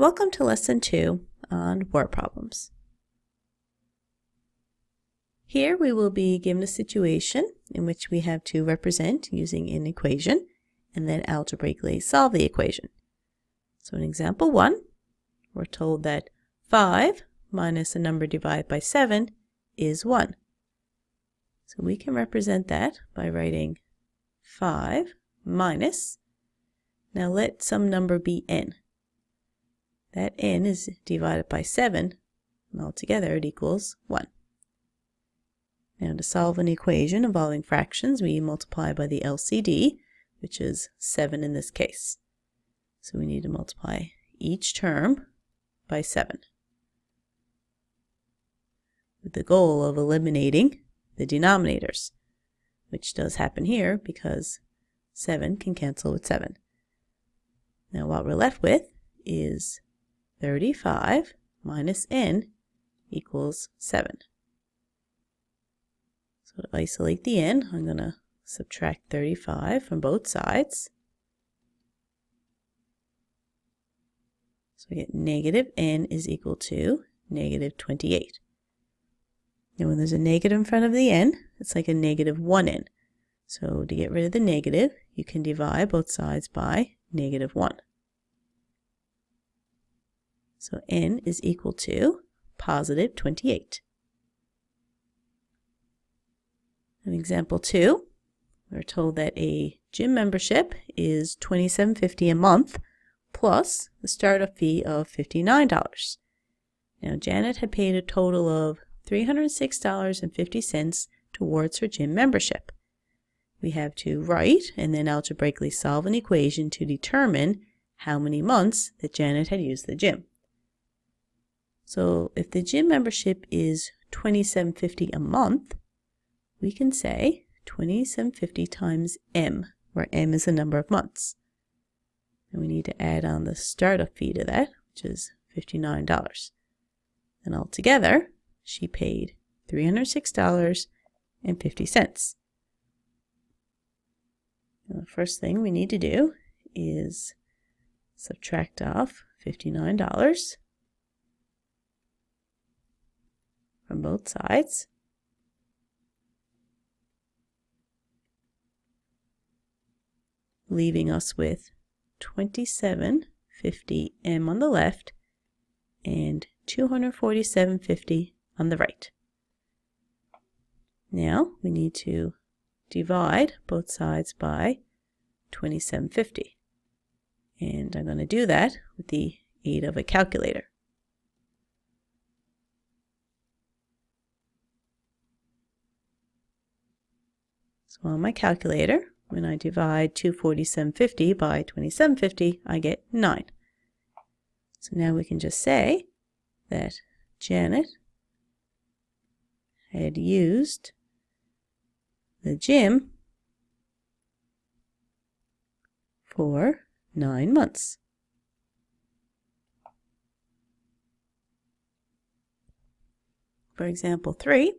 Welcome to Lesson 2 on word problems. Here we will be given a situation in which we have to represent using an equation and then algebraically solve the equation. So in example 1, we're told that 5 minus a number divided by 7 is 1. So we can represent that by writing 5 minus, now let some number be n. That n is divided by 7, and altogether it equals 1. Now to solve an equation involving fractions, we multiply by the LCD, which is 7 in this case. So we need to multiply each term by 7, with the goal of eliminating the denominators, which does happen here because 7 can cancel with 7. Now what we're left with is 35 minus n equals 7. So to isolate the n, I'm going to subtract 35 from both sides. So we get negative n is equal to negative 28. Now when there's a negative in front of the n, it's like a negative 1n. So to get rid of the negative, you can divide both sides by negative 1. So n is equal to positive 28. In example 2, we're told that a gym membership is $27.50 a month plus the startup fee of $59. Now Janet had paid a total of $306.50 towards her gym membership. We have to write and then algebraically solve an equation to determine how many months that Janet had used the gym. So if the gym membership is $27.50 a month, we can say $27.50 times m, where m is the number of months. And we need to add on the startup fee to that, which is $59. And altogether, she paid $306.50. The first thing we need to do is subtract off $59 from both sides. Leaving us with $27.50 m on the left and $247.50 on the right. Now we need to divide both sides by $27.50, and I'm going to do that with the aid of a calculator. So on my calculator, when I divide 247.50 by 27.50, I get 9. So now we can just say that Janet had used the gym for 9 months. For example 3,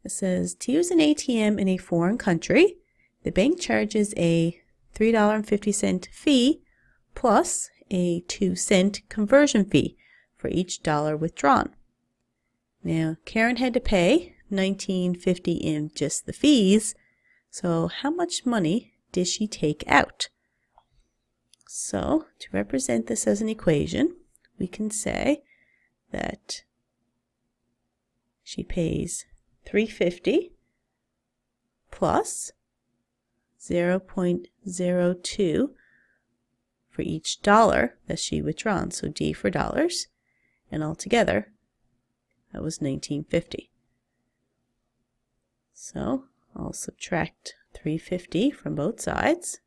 it says, to use an ATM in a foreign country, the bank charges a $3.50 fee plus a 2-cent conversion fee for each dollar withdrawn. Now, Karen had to pay $19.50 in just the fees, so how much money did she take out? So, to represent this as an equation, we can say that she pays $3.50 plus 0.02 for each dollar that she withdrawn, so D for dollars, and altogether that was $19.50. So I'll subtract $3.50 from both sides.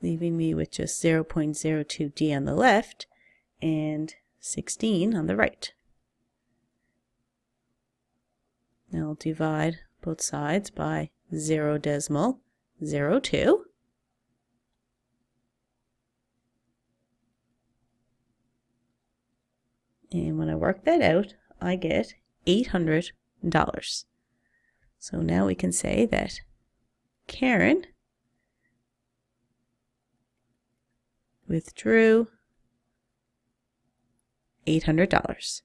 Leaving me with just 0.02 D on the left and 16 on the right. Now I'll divide both sides by 0.02. And when I work that out, I get $800. So now we can say that Karen withdrew $800.